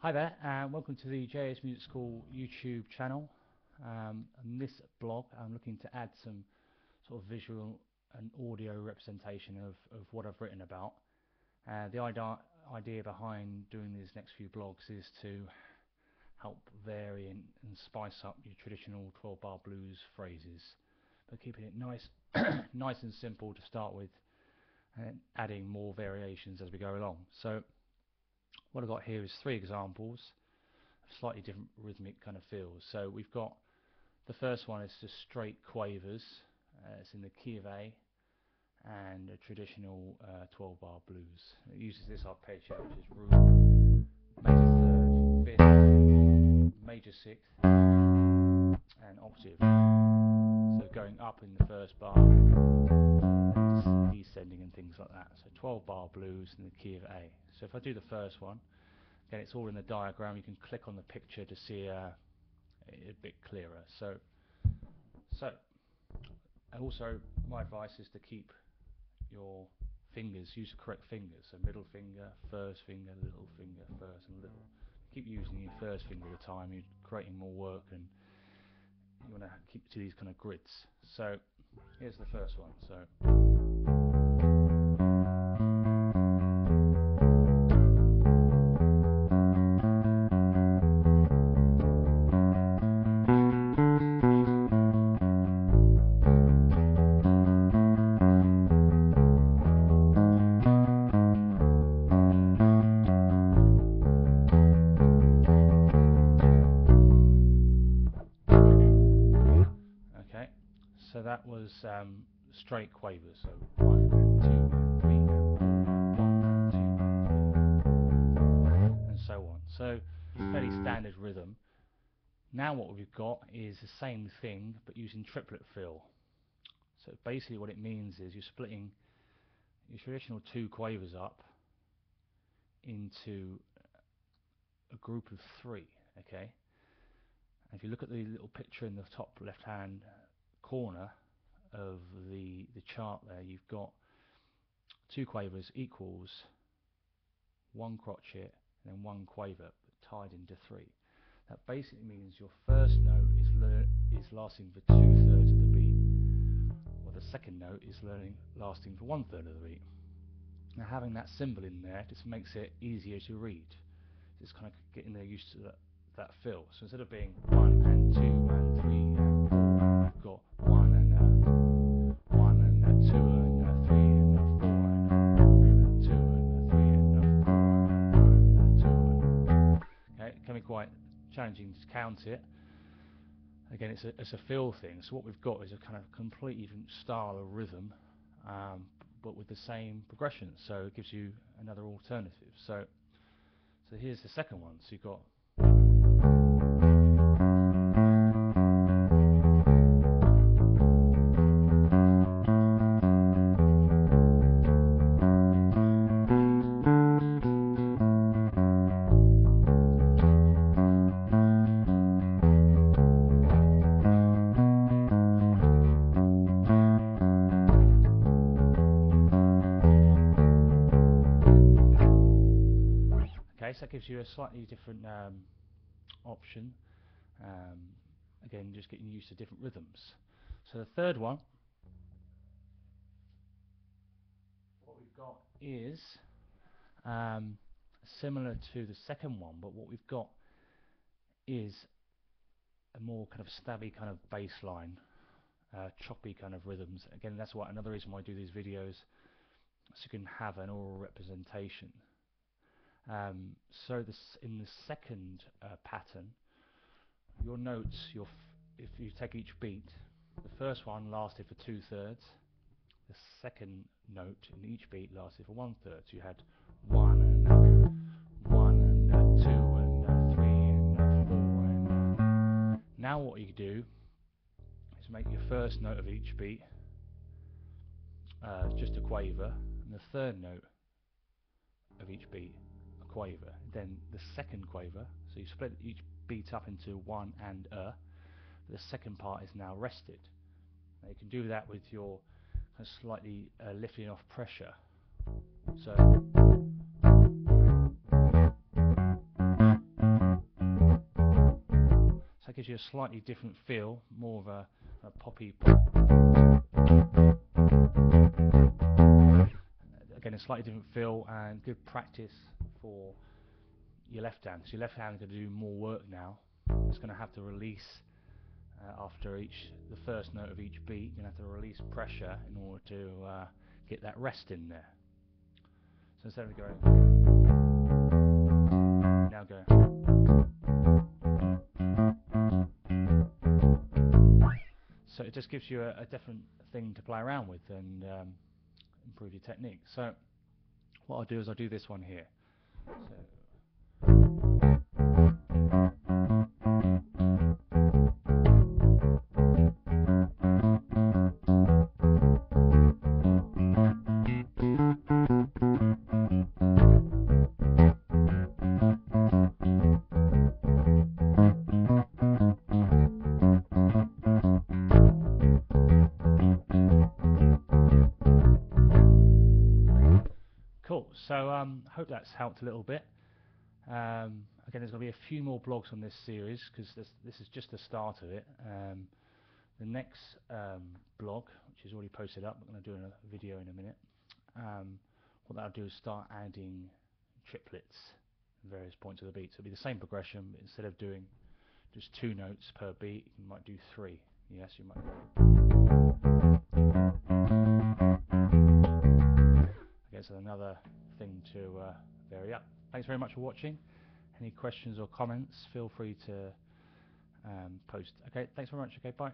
Hi there, and welcome to the Jsmusicschool YouTube channel. In this blog, I'm looking to add some sort of visual and audio representation of what I've written about. The idea behind doing these next few blogs is to help vary and spice up your traditional 12-bar blues phrases, but keeping it nice, nice and simple to start with, and adding more variations as we go along. So what I've got here is 3 examples of slightly different rhythmic kind of feels. So we've got the first one is just straight quavers. It's in the key of A and a traditional 12-bar blues. It uses this arpeggio, which is root, major 3rd, 5th, major 6th, and octave. So going up in the first bar, descending and things like that. So 12-bar blues in the key of A. So if I do the first one, again it's all in the diagram. You can click on the picture to see a bit clearer. So and also my advice is to keep your fingers, use the correct fingers. So middle finger, first finger, little finger, first and little. Keep using your first finger at a time. You're creating more work, and you want to keep to these kind of grids. So here's the first one. So. So that was straight quavers, so 1 and 2 and 3 and 4, 1 and 2 and 3, and so on. So fairly standard rhythm. Now what we've got is the same thing but using triplet fill. So basically what it means is you're splitting your traditional 2 quavers up into a group of 3, okay? And if you look at the little picture in the top left hand corner of the chart there, you've got 2 quavers equals 1 crotchet and then 1 quaver tied into 3. That basically means your first note is lasting for 2/3 of the beat, or the second note is lasting for 1/3 of the beat. Now having that symbol in there just makes it easier to read. Just kind of getting there used to that feel. So instead of being 1 and 2 and 3 and 4, you've got 1 and 2 and 3 and 4 and 2 and 3 and 4 and 2 and. Okay, it can be quite challenging to count it. Again, it's a feel thing. So what we've got is a kind of completely different style of rhythm, but with the same progression. So it gives you another alternative. So here's the second one. So you've got. So that gives you a slightly different option. Again, just getting used to different rhythms. So the third one, what we've got is similar to the second one, but what we've got is a more kind of stabby kind of bass line, choppy kind of rhythms. Again, that's why another reason why I do these videos, so you can have an oral representation. So in the second pattern, your notes, if you take each beat, the first one lasted for 2/3, the second note in each beat lasted for 1/3. So you had 1 and 2 and 3 and 4 and. Now what you do is make your first note of each beat just a quaver, and the third note of each beat quaver, then the second quaver, so you split each beat up into 1 and but the second part is now rested. Now you can do that with your kind of slightly lifting off pressure. So gives you a slightly different feel, more of a poppy. Again, a slightly different feel and good practice for your left hand. So your left hand is going to do more work now. It's going to have to release after the first note of each beat. You're going to have to release pressure in order to get that rest in there. So instead of going, now go. So it just gives you a different thing to play around with and improve your technique. So what I'll do is I'll do this one here. So cool. So hope that's helped a little bit. Again, there's going to be a few more blogs on this series because this is just the start of it. The next blog, which is already posted up, I'm going to do a video in a minute. What that'll do is start adding triplets at various points of the beat. So it'll be the same progression, but instead of doing just 2 notes per beat, you might do 3. Yes, you might. Okay, so another thing to vary up. Thanks very much for watching. Any questions or comments, feel free to post. Okay, thanks very much. Okay, bye.